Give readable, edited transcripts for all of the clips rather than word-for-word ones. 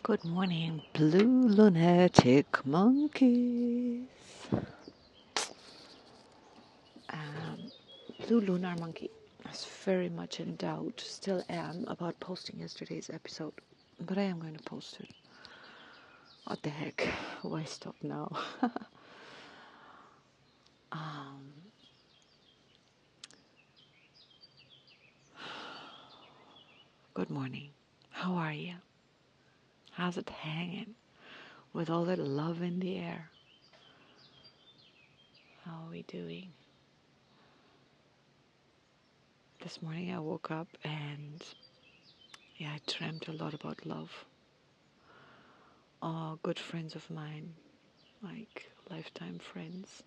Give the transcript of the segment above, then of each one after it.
Good morning, blue lunatic monkeys. Blue Lunar Monkey. I was very much in doubt, still am, about posting yesterday's episode, but I am going to post it. What the heck? Why stop now? Good morning. How are you? How's it hanging with all that love in the air? How are we doing? This morning I woke up and I dreamt a lot about love. Good friends of mine, like lifetime friends.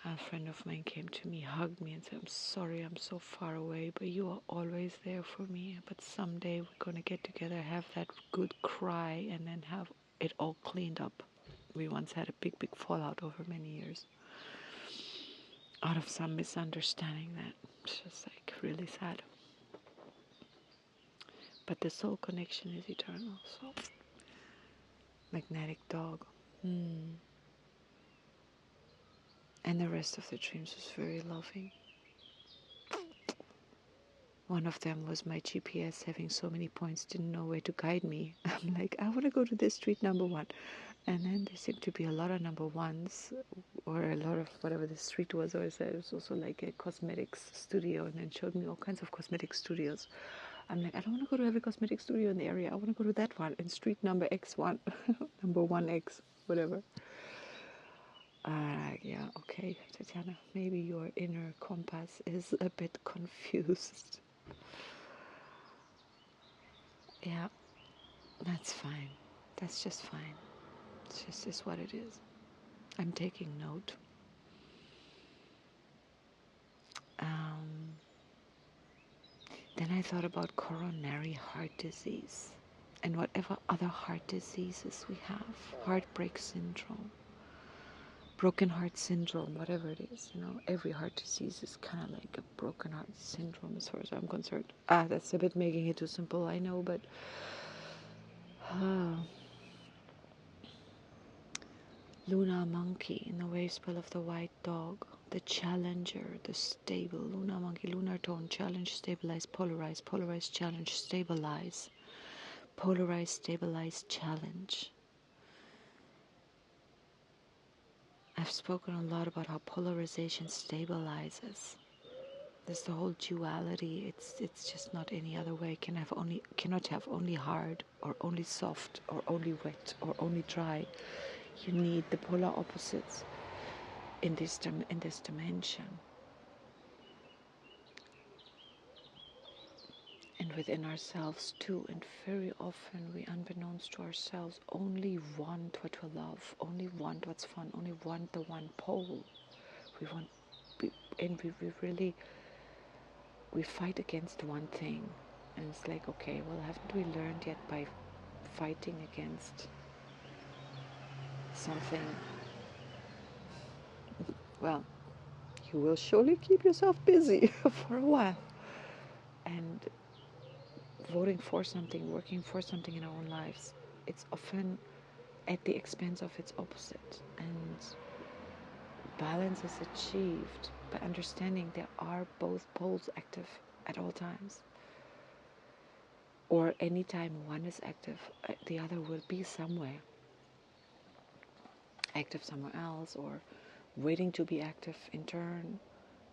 A friend of mine came to me, hugged me and said, I'm sorry I'm so far away, but you are always there for me. But someday we're going to get together, have that good cry, and then have it all cleaned up. We once had a big fallout over many years out of some misunderstanding that's just like really sad. But the soul connection is eternal, so magnetic dog. And the rest of the dreams was very loving. One of them was my GPS having so many points, didn't know where to guide me. I'm like, I want to go to this street number 1. And then there seemed to be a lot of number 1s, or a lot of whatever the street was. Or I said it was also like a cosmetics studio, and then showed me all kinds of cosmetic studios. I'm like, I don't want to go to every cosmetic studio in the area. I want to go to that one in street number X1, number 1X, whatever. Yeah, okay, Tatiana, maybe your inner compass is a bit confused. Yeah, that's fine. That's just fine. It's just is what it is. I'm taking note. Then I thought about coronary heart disease and whatever other heart diseases we have. Heartbreak syndrome, broken heart syndrome, whatever it is. Every heart disease is kind of like a broken heart syndrome as far as I'm concerned. That's a bit making it too simple, I know, but Lunar Monkey in the wave spell of the white dog, the challenger, the stable. Lunar Monkey, lunar tone, challenge, stabilize, polarize, polarize, challenge, stabilize, polarize, stabilize, challenge. I've spoken a lot about how polarization stabilizes. There's the whole duality. It's just not any other way. Cannot have only hard or only soft or only wet or only dry. You need the polar opposites in this dimension. And within ourselves too. And very often we, unbeknownst to ourselves, only want what we love, only want what's fun, only want the one pole. We fight against one thing. And it's like, okay, well, haven't we learned yet by fighting against something? Well, you will surely keep yourself busy for a while. And voting for something, working for something in our own lives, it's often at the expense of its opposite. And balance is achieved by understanding there are both poles active at all times. Or anytime one is active, the other will be somewhere. Active somewhere else, or waiting to be active in turn.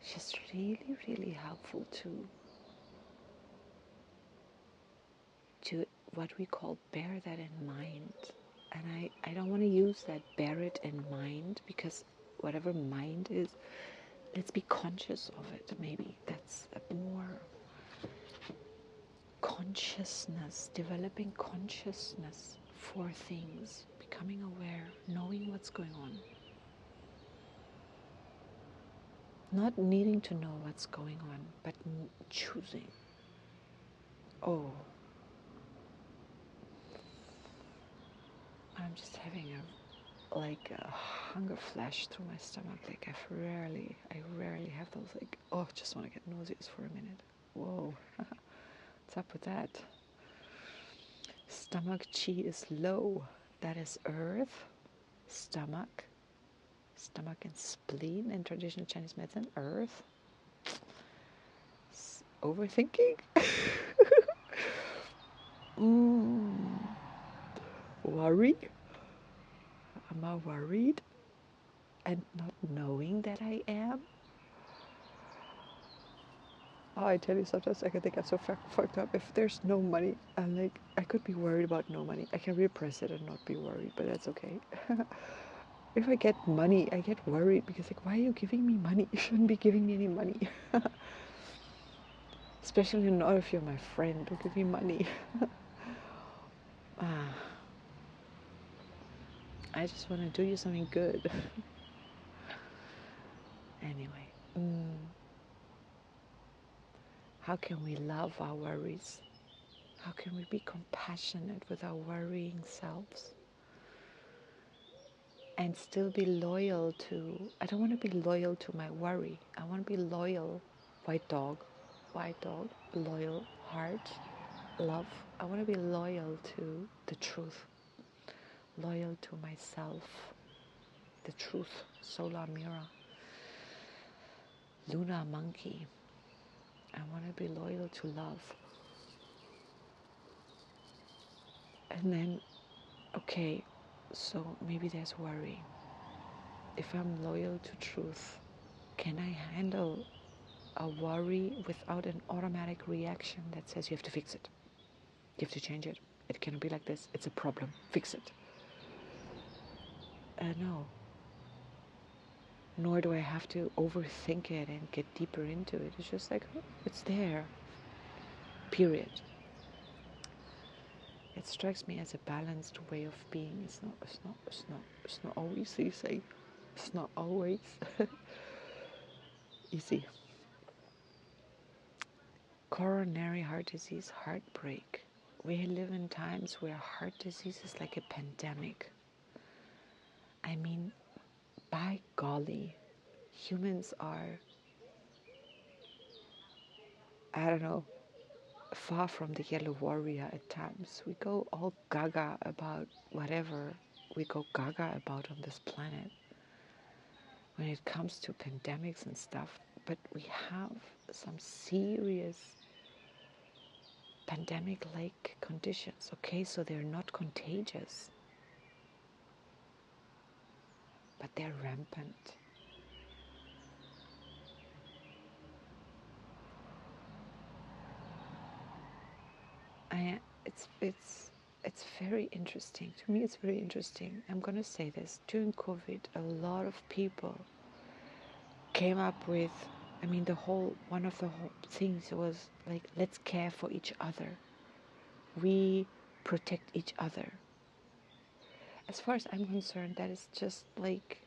It's just really, really helpful to what we call bear that in mind. And I don't want to use that bear it in mind, because whatever mind is, let's be conscious of it. Maybe that's a more consciousness, developing consciousness for things, becoming aware, knowing what's going on. Not needing to know what's going on, but choosing. Oh, I'm just having a hunger flash through my stomach. Like I rarely have those, like, oh, just want to get nauseous for a minute. Whoa, what's up with that? Stomach chi is low. That is earth, stomach, stomach and spleen in traditional Chinese medicine. Earth. Overthinking. Worry. Am I worried and not knowing that I am? Oh, I tell you, sometimes I can think I'm so fucked up. If there's no money, I'm like, I could be worried about no money. I can repress it and not be worried, but that's okay. If I get money, I get worried because, like, why are you giving me money? You shouldn't be giving me any money. Especially not if you're my friend. Don't give me money. I just want to do you something good. Anyway, how can we love our worries? How can we be compassionate with our worrying selves? And still be loyal to, I don't want to be loyal to my worry. I want to be loyal, white dog, loyal, heart, love. I want to be loyal to the truth, loyal to myself, the truth, solar mirror, lunar monkey. I want to be loyal to love. And then, okay, so maybe there's worry. If I'm loyal to truth, can I handle a worry without an automatic reaction that says you have to fix it? You have to change it. It cannot be like this. It's a problem. Fix it. No. Nor do I have to overthink it and get deeper into it. It's just like, oh, it's there. Period. It strikes me as a balanced way of being. It's not always easy. It's not always easy. Coronary heart disease, heartbreak. We live in times where heart disease is like a pandemic. I mean, by golly, humans are, I don't know, far from the yellow warrior at times. We go all gaga about whatever we go gaga about on this planet when it comes to pandemics and stuff. But we have some serious pandemic-like conditions. Okay, so they're not contagious, but they're rampant. It's very interesting. To me, it's very interesting. I'm going to say this. During COVID, a lot of people came up with, I mean, one of the whole things was like, let's care for each other. We protect each other. As far as I'm concerned, that is just like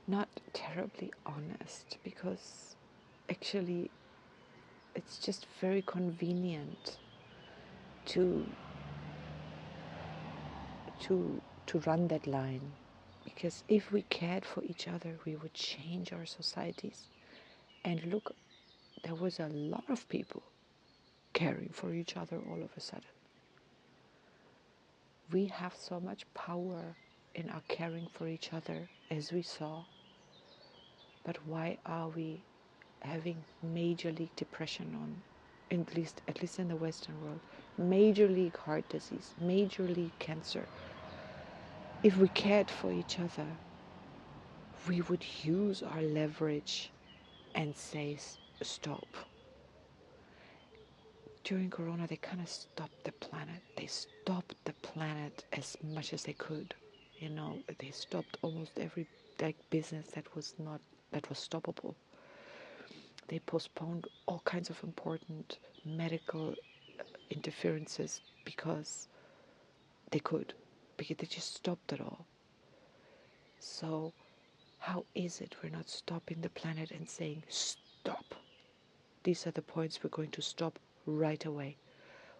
not terribly honest, because actually it's just very convenient to run that line, because if we cared for each other, we would change our societies. And look, there was a lot of people caring for each other all of a sudden. We have so much power in our caring for each other, as we saw, but why are we having major league depression at least in the Western world, major league heart disease, major league cancer? If we cared for each other, we would use our leverage and say stop. During Corona, they kind of stopped the planet. They stopped the planet as much as they could. You know, they stopped almost every business that was stoppable. They postponed all kinds of important medical interferences because they could, because they just stopped it all. So how is it we're not stopping the planet and saying, stop? These are the points we're going to stop right away.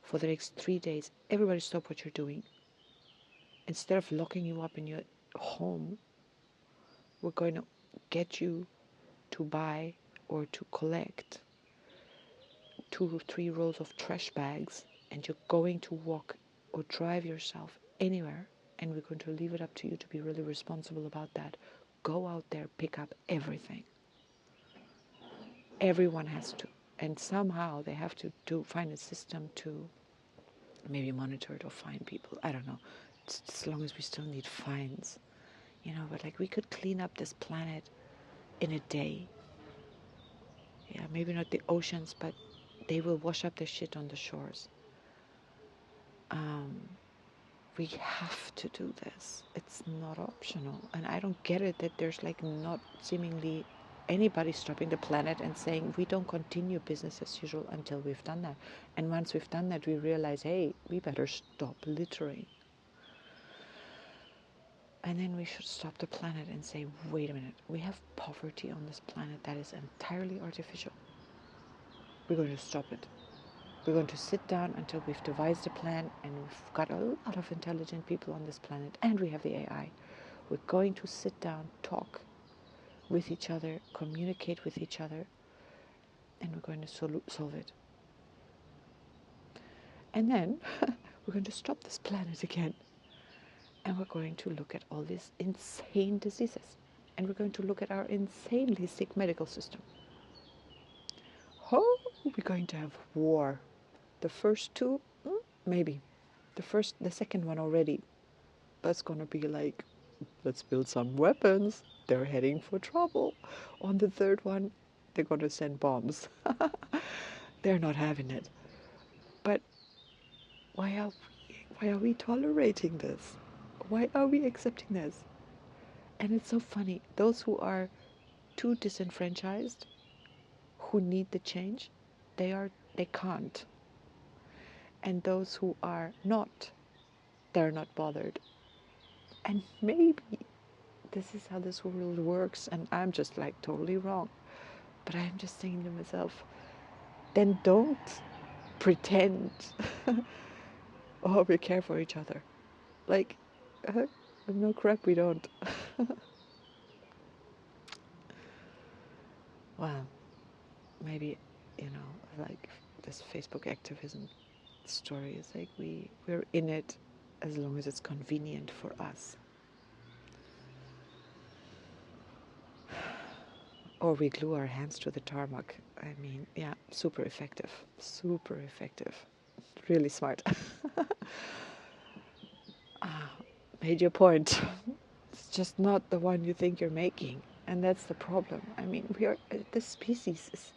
For the next 3 days, everybody stop what you're doing. Instead of locking you up in your home, we're going to get you to buy or to collect 2 or 3 rolls of trash bags and you're going to walk or drive yourself anywhere, and we're going to leave it up to you to be really responsible about that. Go out there, pick up everything. Everyone has to. And somehow they have to find a system to maybe monitor it or fine people. I don't know. It's, as long as we still need fines. But like we could clean up this planet in a day. Yeah, maybe not the oceans, but they will wash up their shit on the shores. We have to do this. It's not optional. And I don't get it that there's like not seemingly anybody stopping the planet and saying we don't continue business as usual until we've done that. And once we've done that, we realize, hey, we better stop littering. And then we should stop the planet and say, wait a minute, we have poverty on this planet that is entirely artificial. We're going to stop it. We're going to sit down until we've devised a plan, and we've got a lot of intelligent people on this planet, and we have the AI. We're going to sit down, talk with each other, communicate with each other, and we're going to solve it. And then we're going to stop this planet again, and we're going to look at all these insane diseases, and we're going to look at our insanely sick medical system. Oh, we're going to have war. The first two, maybe. The second one already. That's going to be like, let's build some weapons. They're heading for trouble. On the third one, they're going to send bombs. They're not having it. But why are we tolerating this? Why are we accepting this? And it's so funny. Those who are too disenfranchised, who need the change, they can't. And those who are not, they're not bothered. And maybe this is how this world works, and I'm just like totally wrong. But I'm just thinking to myself, then don't pretend, oh, we care for each other. Like, no crap, we don't. Well, maybe, like this Facebook activism story is like we're in it as long as it's convenient for us. Or we glue our hands to the tarmac. I mean, yeah, super effective. Super effective. Really smart. Made your point. It's just not the one you think you're making. And that's the problem. I mean, we are, the species is,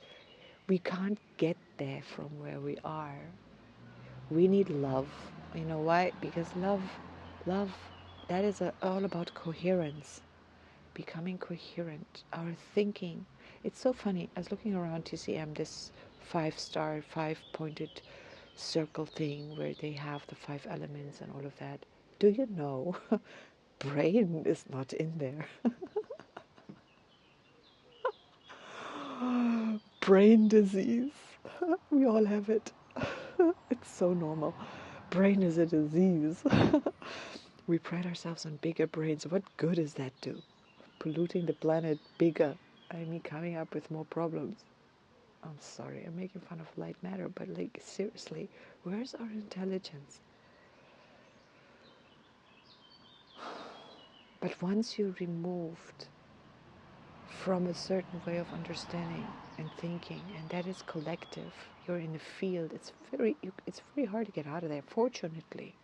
we can't get there from where we are. We need love. You know why? Because love, that is all about coherence. Becoming coherent. Our thinking. It's so funny. I was looking around TCM, this 5-star, 5-pointed circle thing where they have the 5 elements and all of that. Do you know, brain is not in there. Brain disease. We all have it. It's so normal. Brain is a disease. We pride ourselves on bigger brains. What good does that do? Polluting the planet bigger. I mean, coming up with more problems. I'm sorry, I'm making fun of light matter, but like, seriously, where's our intelligence? But once you're removed from a certain way of understanding and thinking, and that is collective, you're in a field, it's very hard to get out of there. Fortunately,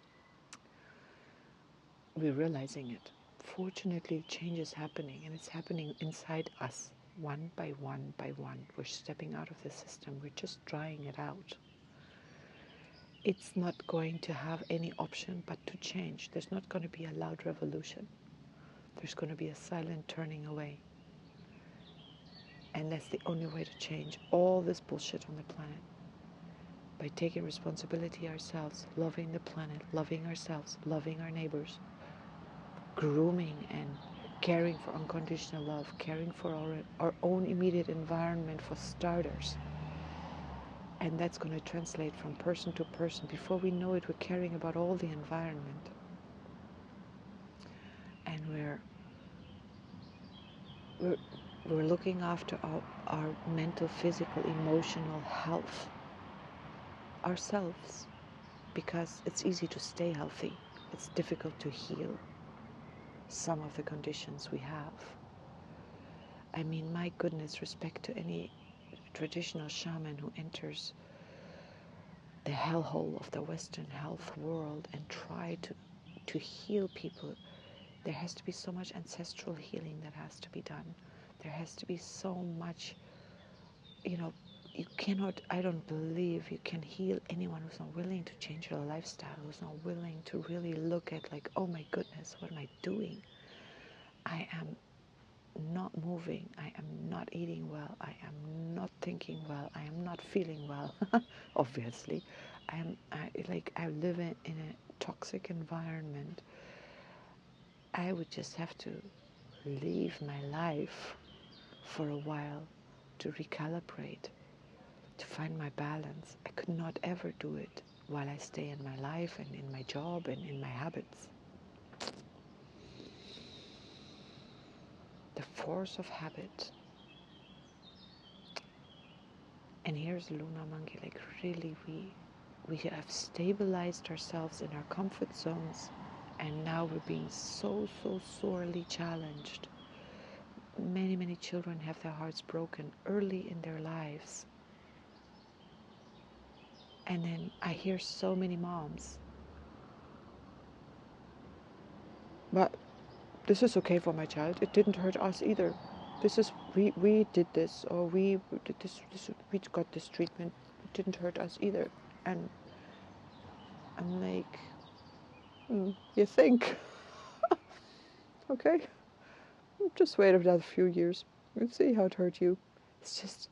we're realizing it. Fortunately, change is happening, and it's happening inside us, one by one by one. We're stepping out of the system. We're just trying it out. It's not going to have any option but to change. There's not going to be a loud revolution. There's going to be a silent turning away. And that's the only way to change all this bullshit on the planet. By taking responsibility ourselves, loving the planet, loving ourselves, loving our neighbors, grooming and caring for unconditional love, caring for our own immediate environment for starters. And that's going to translate from person to person. Before we know it, we're caring about all the environment. And we're looking after our mental, physical, emotional health ourselves. because it's easy to stay healthy. It's difficult to heal some of the conditions we have. I mean, my goodness, respect to any traditional shaman who enters the hellhole of the Western health world and try to heal people. There has to be so much ancestral healing that has to be done. There has to be so much, you cannot, I don't believe you can heal anyone who's not willing to change their lifestyle, who's not willing to really look at like, oh my goodness, what am I doing? I am not moving. I am not eating well. I am not thinking well. I am not feeling well. Obviously, I live in a toxic environment. I would just have to leave my life for a while to recalibrate, to find my balance. I could not ever do it while I stay in my life and in my job and in my habits. The force of habit. And here's Lunar Monkey, like really we have stabilized ourselves in our comfort zones, and now we're being so sorely challenged. Many children have their hearts broken early in their lives. And then I hear so many moms, but this is okay for my child. It didn't hurt us either. This is we did this, or we did this, we got this treatment. It didn't hurt us either. And I'm like, you think? Okay, just wait another few years and see how it hurt you. It's just,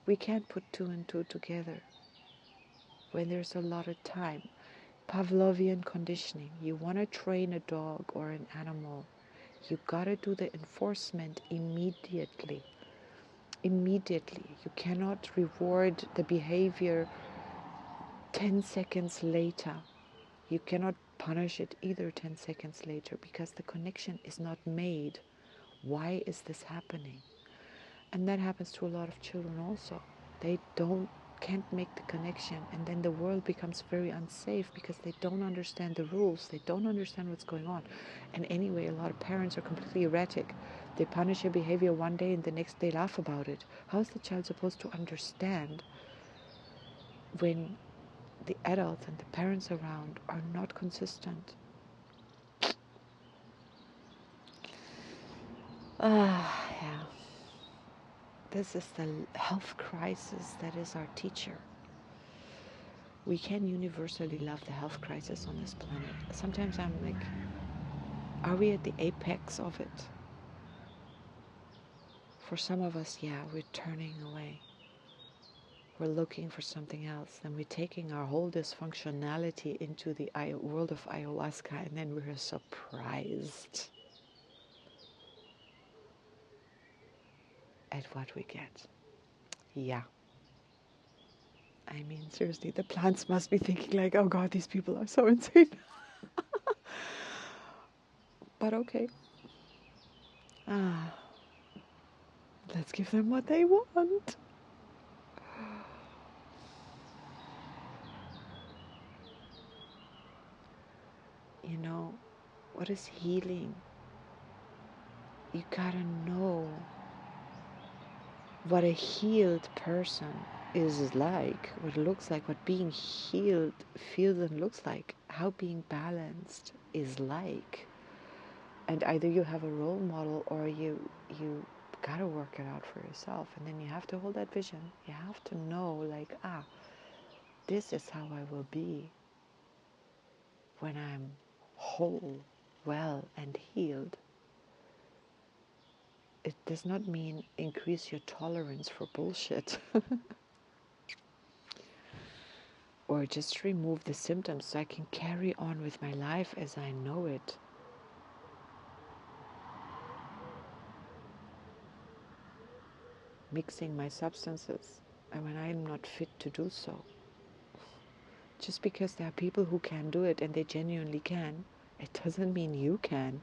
we can't put two and two together when there's a lot of time. Pavlovian conditioning. You want to train a dog or an animal, you gotta do the enforcement immediately. Immediately. You cannot reward the behavior 10 seconds later. You cannot punish it either 10 seconds later, because the connection is not made. Why is this happening? And that happens to a lot of children also. They can't make the connection, and then the world becomes very unsafe because they don't understand the rules. They don't understand what's going on. And anyway, a lot of parents are completely erratic. They punish a behavior one day and the next day laugh about it. How is the child supposed to understand when the adults and the parents around are not consistent? Yeah. This is the health crisis that is our teacher. We can universally love the health crisis on this planet. Sometimes I'm like, are we at the apex of it? For some of us, yeah, we're turning away. We're looking for something else. And we're taking our whole dysfunctionality into the world of ayahuasca, and then we're surprised at what we get. Yeah. I mean, seriously, the plants must be thinking like, oh God, these people are so insane. But okay. Let's give them what they want. You know, what is healing? You gotta know what a healed person is like, what it looks like, what being healed feels and looks like, how being balanced is like. And either you have a role model or you gotta work it out for yourself. And then you have to hold that vision. You have to know, like, this is how I will be when I'm whole, well, and healed. It does not mean increase your tolerance for bullshit. Or just remove the symptoms so I can carry on with my life as I know it. Mixing my substances and when I'm not fit to do so. Just because there are people who can do it and they genuinely can, it doesn't mean you can.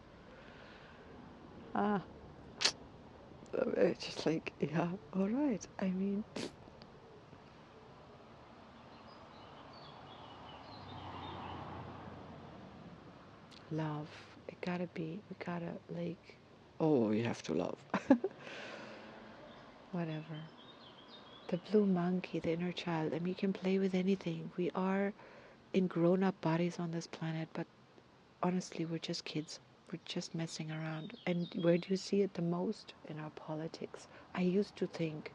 It's just like, yeah, all right. I mean, love. It gotta be, we gotta, like, oh, you have to love. Whatever. The blue monkey, the inner child, I mean, you can play with anything. We are in grown-up bodies on this planet, but honestly, we're just kids. We're just messing around. And where do you see it the most? In our politics. I used to think,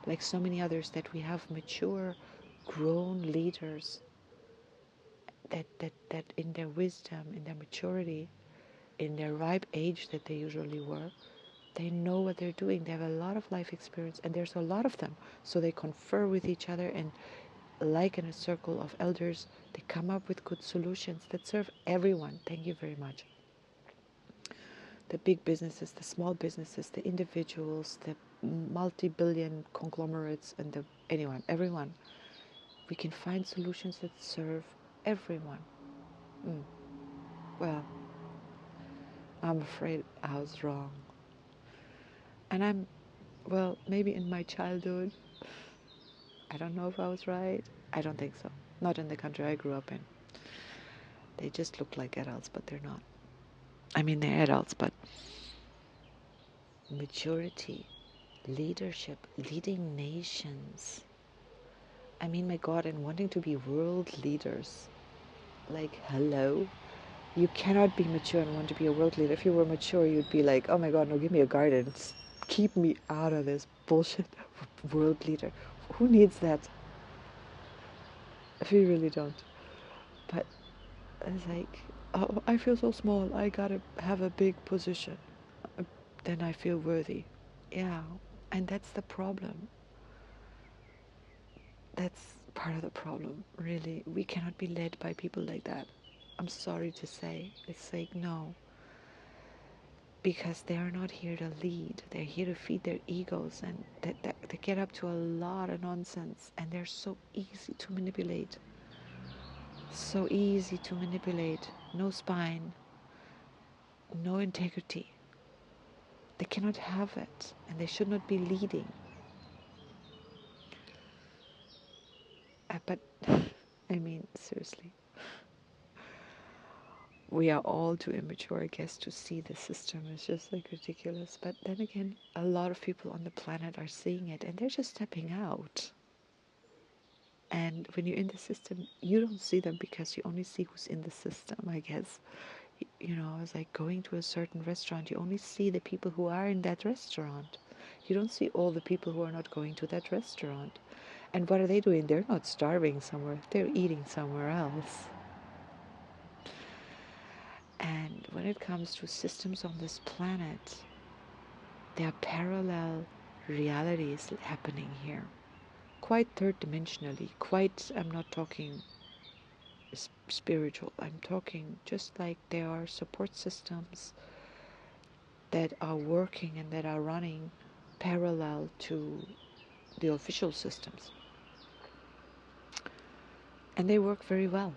like so many others, that we have mature, grown leaders that in their wisdom, in their maturity, in their ripe age that they usually were, they know what they're doing. They have a lot of life experience, and there's a lot of them. So they confer with each other, and like in a circle of elders, they come up with good solutions that serve everyone. Thank you very much. The big businesses, the small businesses, the individuals, the multi-billion conglomerates, and the everyone. We can find solutions that serve everyone. Well, I'm afraid I was wrong. And well, maybe in my childhood, I don't know if I was right. I don't think so. Not in the country I grew up in. They just look like adults, but they're not. I mean, they're adults, but maturity, leadership, leading nations. I mean, my God, and wanting to be world leaders. Like, hello? You cannot be mature and want to be a world leader. If you were mature, you'd be like, oh my God, no, give me a guidance. Keep me out of this bullshit world leader. Who needs that? We really don't. But it's like, oh, I feel so small. I gotta have a big position. Then I feel worthy. Yeah, and that's the problem. That's part of the problem, really. We cannot be led by people like that. I'm sorry to say. It's like, no. Because they are not here to lead. They're here to feed their egos, and they get up to a lot of nonsense, and they're so easy to manipulate. So easy to manipulate. No spine, no integrity. They cannot have it, and they should not be leading. But, I mean, seriously. We are all too immature, I guess, to see the system. It's just like ridiculous. But then again, a lot of people on the planet are seeing it, and they're just stepping out. And when you're in the system, you don't see them because you only see who's in the system, I guess. You know, it's like going to a certain restaurant. You only see the people who are in that restaurant. You don't see all the people who are not going to that restaurant. And what are they doing? They're not starving somewhere. They're eating somewhere else. And when it comes to systems on this planet, there are parallel realities happening here. Quite third dimensionally. Quite, I'm not talking spiritual. I'm talking just like there are support systems that are working and that are running parallel to the official systems. And they work very well.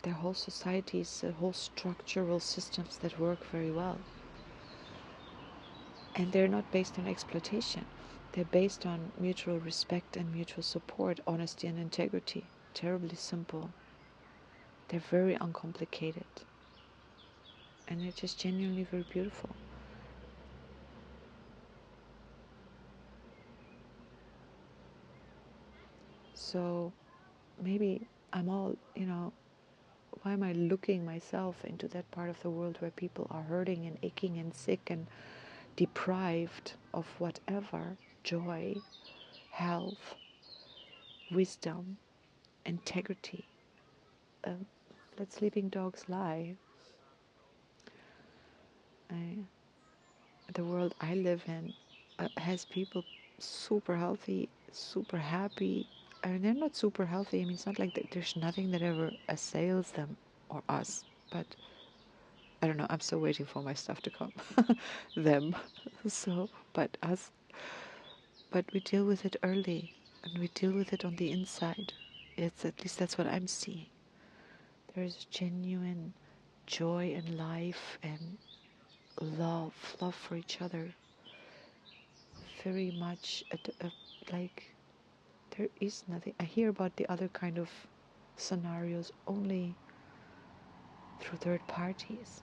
There are whole societies, whole structural systems that work very well. And they're not based on exploitation. They're based on mutual respect and mutual support, honesty and integrity. Terribly simple. They're very uncomplicated. And they're just genuinely very beautiful. So maybe I'm all, why am I looking myself into that part of the world where people are hurting and aching and sick and deprived of whatever joy, health, wisdom, integrity. Let sleeping dogs lie. The world I live in has people super healthy, super happy. I mean, they're not super healthy. I mean, it's not like there's nothing that ever assails them or us. But I don't know. I'm still waiting for my stuff to come. Them. So, but us. But we deal with it early, and we deal with it on the inside. It's at least that's what I'm seeing. There is genuine joy in life and love for each other. Very much like there is nothing. I hear about the other kind of scenarios only through third parties.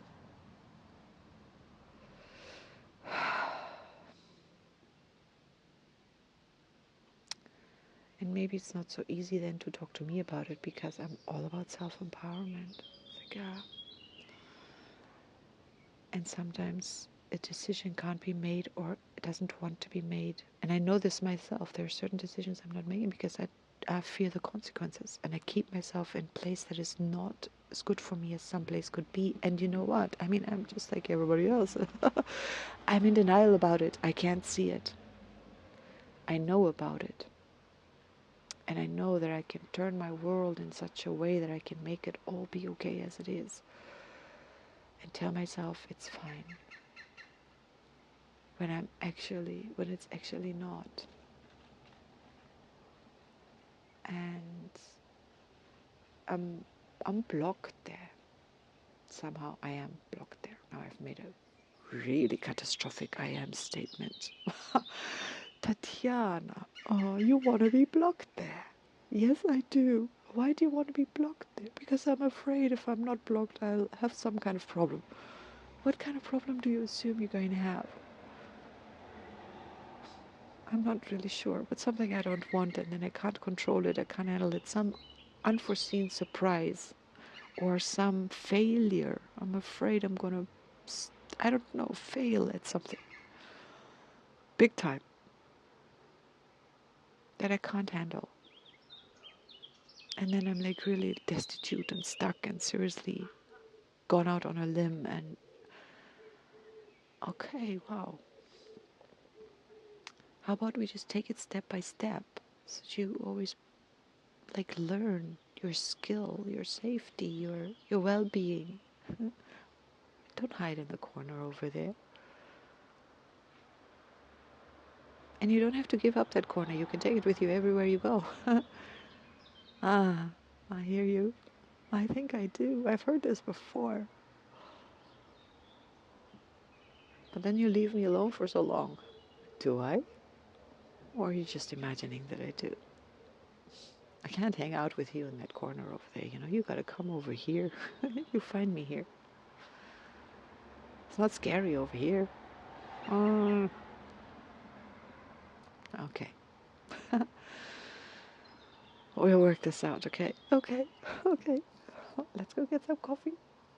And maybe it's not so easy then to talk to me about it because I'm all about self-empowerment. It's like, yeah. And sometimes a decision can't be made or it doesn't want to be made. And I know this myself. There are certain decisions I'm not making because I fear the consequences. And I keep myself in a place that is not as good for me as some place could be. And you know what? I mean, I'm just like everybody else. I'm in denial about it. I can't see it. I know about it. And I know that I can turn my world in such a way that I can make it all be okay as it is. And tell myself it's fine. When it's actually not. And I'm blocked there. Somehow I am blocked there. Now I've made a really catastrophic I am statement. Tatiana, oh, you want to be blocked there? Yes, I do. Why do you want to be blocked there? Because I'm afraid if I'm not blocked, I'll have some kind of problem. What kind of problem do you assume you're going to have? I'm not really sure, but something I don't want, and then I can't control it, I can't handle it. Some unforeseen surprise or some failure. I'm afraid I'm going to, I don't know, fail at something big time that I can't handle. And then I'm like really destitute and stuck and seriously gone out on a limb and okay, wow. How about we just take it step by step so that you always like learn your skill, your safety, your well-being. Don't hide in the corner over there. And you don't have to give up that corner. You can take it with you everywhere you go. Ah, I hear you. I think I do. I've heard this before. But then you leave me alone for so long. Do I? Or are you just imagining that I do? I can't hang out with you in that corner over there. You know, you gotta come over here. You find me here. It's not scary over here. Okay. We'll work this out, okay? Okay. Okay. Let's go get some coffee.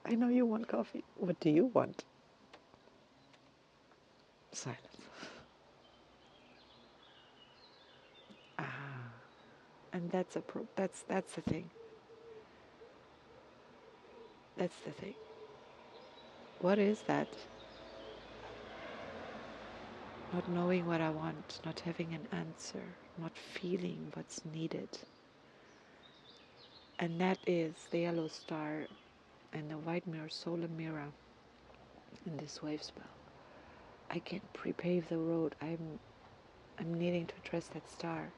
I know you want coffee. What do you want? Silence. Ah. And that's that's the thing. That's the thing. What is that? Not knowing what I want, not having an answer, not feeling what's needed. And that is the yellow star and the white mirror, solar mirror in this wave spell. I can pre-pave the road. I'm needing to address that star.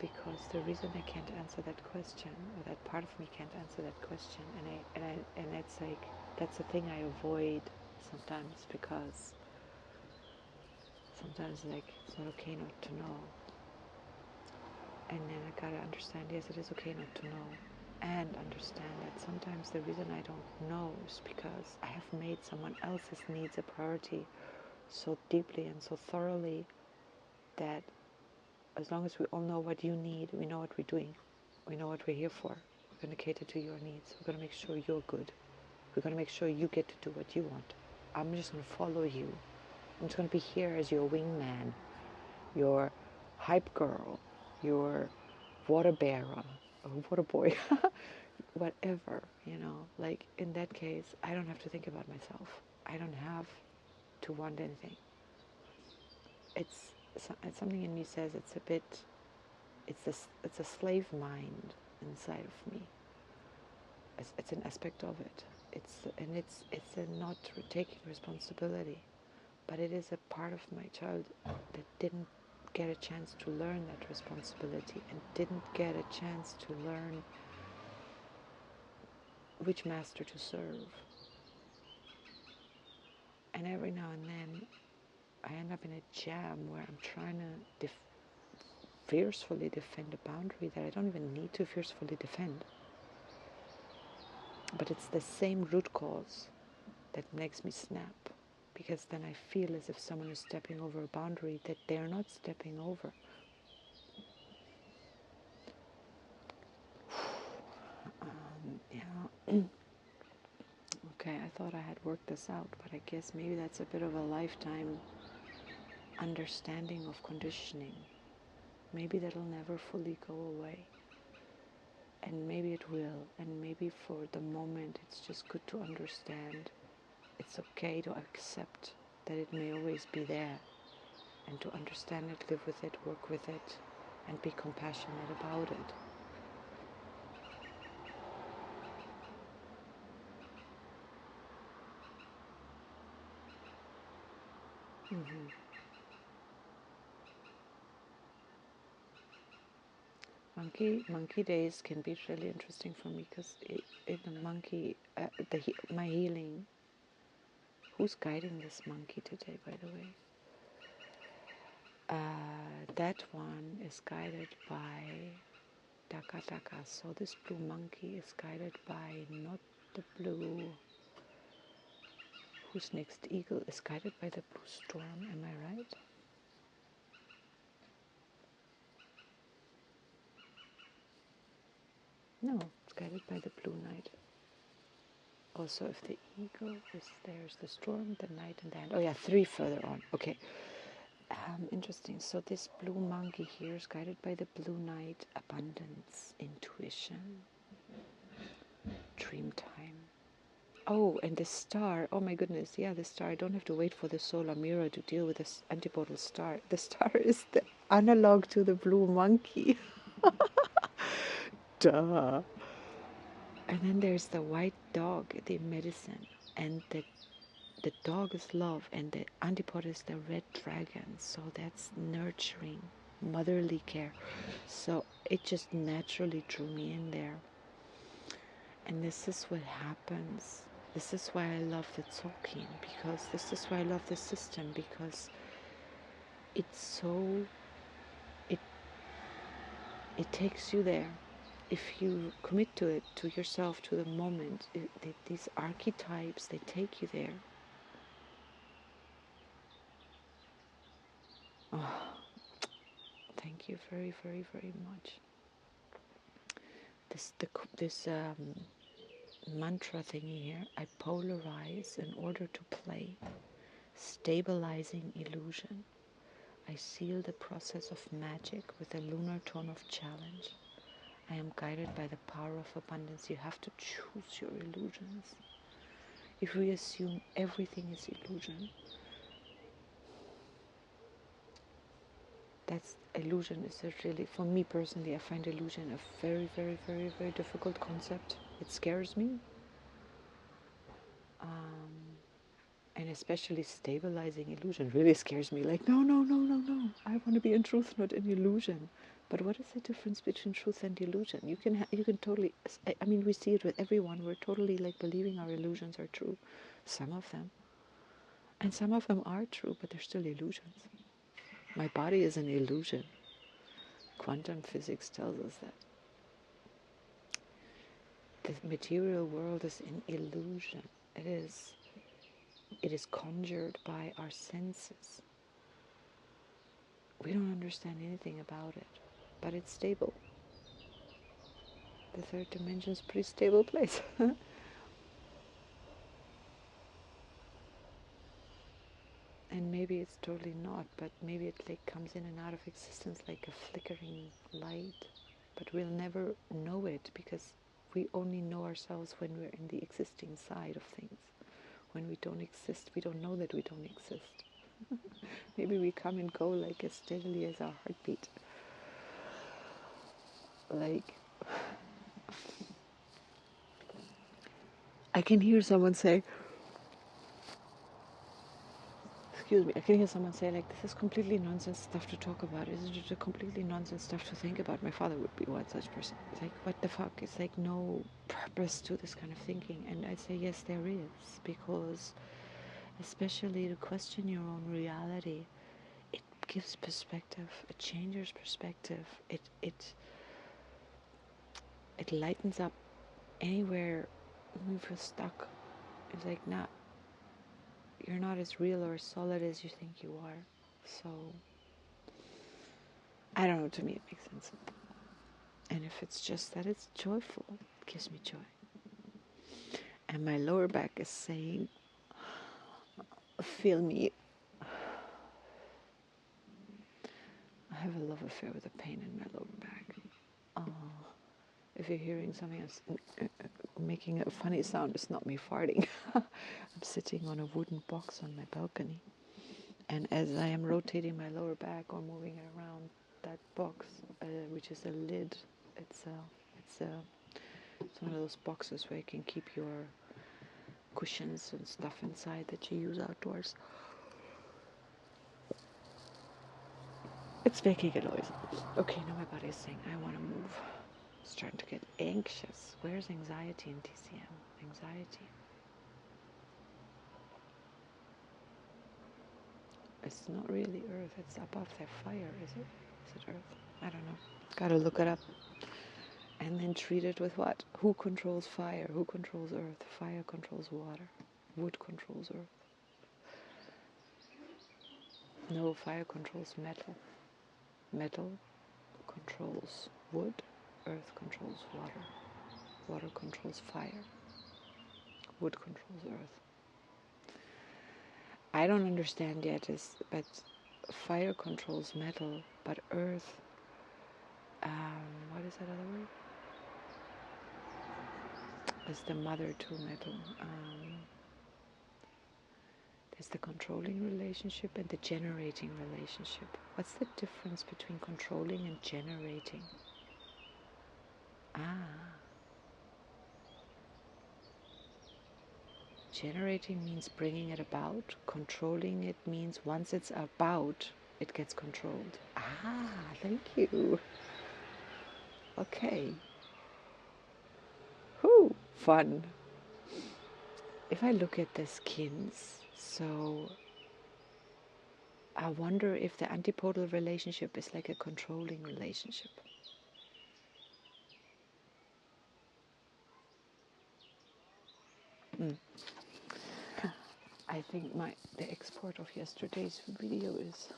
Because the reason I can't answer that question, or that part of me can't answer that question, and it's like that's the thing I avoid sometimes because sometimes like it's not okay not to know, and then I gotta understand yes it is okay not to know, and understand that sometimes the reason I don't know is because I have made someone else's needs a priority so deeply and so thoroughly that as long as we all know what you need, we know what we're doing. We know what we're here for. We're going to cater to your needs. We're going to make sure you're good. We're going to make sure you get to do what you want. I'm just going to follow you. I'm just going to be here as your wingman, your hype girl, your water bearer, or water boy, whatever, you know. Like in that case, I don't have to think about myself. I don't have to want anything. It's something in me says it's a slave mind inside of me. It's an aspect of it. It's a not taking responsibility, but it is a part of my child that didn't get a chance to learn that responsibility and didn't get a chance to learn which master to serve. And every now and then, I end up in a jam where I'm trying to fiercely defend a boundary that I don't even need to fiercely defend. But it's the same root cause that makes me snap, because then I feel as if someone is stepping over a boundary that they're not stepping over. Yeah. Okay, I thought I had worked this out, but I guess maybe that's a bit of a lifetime understanding of conditioning. Maybe that'll never fully go away. And maybe it will. And maybe for the moment it's just good to understand. It's okay to accept that it may always be there. And to understand it, live with it, work with it, and be compassionate about it. Mm-hmm. Monkey days can be really interesting for me, because in the monkey, my healing. Who's guiding this monkey today, by the way? That one is guided by Daka Daka. So this blue monkey is guided by not the blue. Who's next? Eagle is guided by the blue storm. Am I right? No, it's guided by the blue knight. Also, if the eagle is there's the storm, the knight, and the hand. Oh yeah, 3 further on. Okay. Interesting. So this blue monkey here is guided by the blue knight, abundance, intuition, dream time. Oh, and the star. Oh my goodness. Yeah, the star. I don't have to wait for the solar mirror to deal with this antipodal star. The star is the analog to the blue monkey. Duh. And then there's the white dog, the medicine, and the dog is love, and the antipode is the red dragon. So that's nurturing, motherly care. So it just naturally drew me in there. And this is what happens. This is why I love the Tolkien, because this is why I love the system, because it's so, it takes you there. If you commit to it, to yourself, to the moment, these archetypes, they take you there. Oh, thank you very, very, very much. This mantra thingy here, I polarize in order to play, stabilizing illusion. I seal the process of magic with a lunar tone of challenge. I am guided by the power of abundance. You have to choose your illusions. If we assume everything is illusion, that's illusion is a really, for me personally, I find illusion a very, very, very, very difficult concept. It scares me. And especially stabilizing illusion really scares me. Like, no, no, no, no, no. I want to be in truth, not in illusion. But what is the difference between truth and illusion? You can totally, I mean, we see it with everyone. We're totally like believing our illusions are true. Some of them. And some of them are true, but they're still illusions. My body is an illusion. Quantum physics tells us that. The material world is an illusion. It is conjured by our senses. We don't understand anything about it, but it's stable. The third dimension is a pretty stable place. And maybe it's totally not, but maybe it like comes in and out of existence like a flickering light. But we'll never know it, because we only know ourselves when we're in the existing side of things. When we don't exist, we don't know that we don't exist. Maybe we come and go like as steadily as our heartbeat. Like, I can hear someone say, excuse me, I can hear someone say, like, this is completely nonsense stuff to talk about. Isn't it a completely nonsense stuff to think about? My father would be one such person. It's like, what the fuck? It's like no purpose to this kind of thinking. And I'd say, yes, there is. Because especially to question your own reality, it gives perspective. It changes perspective. It lightens up anywhere when you feel stuck, it's like you're not as real or as solid as you think you are. So I don't know, to me it makes sense. And if it's just that it's joyful, it gives me joy. And my lower back is saying, feel me. I have a love affair with the pain in my lower back. If you're hearing something else making a funny sound, it's not me farting. I'm sitting on a wooden box on my balcony. And as I am rotating my lower back or moving it around that box, which is a lid, it's one of those boxes where you can keep your cushions and stuff inside that you use outdoors. It's making a noise. Okay, now my body is saying, I want to move. It's starting to get anxious. Where's anxiety in TCM? Anxiety. It's not really earth. It's above their fire, is it? Is it earth? I don't know. Gotta look it up. And then treat it with what? Who controls fire? Who controls earth? Fire controls water. Wood controls earth. No, fire controls metal. Metal controls wood. Earth controls water. Water controls fire. Wood controls earth. I don't understand yet, but fire controls metal, but earth, what is that other word? Is the mother to metal. There's the controlling relationship and the generating relationship. What's the difference between controlling and generating? Generating means bringing it about. Controlling it means once it's about, it gets controlled. Thank you. Okay. Whew, fun. If I look at the skins, so I wonder if the antipodal relationship is like a controlling relationship. I think the export of yesterday's video is...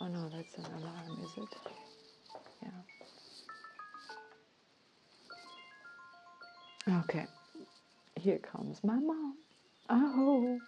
Oh no, that's an alarm, is it? Yeah. Okay. Here comes my mom. Oh.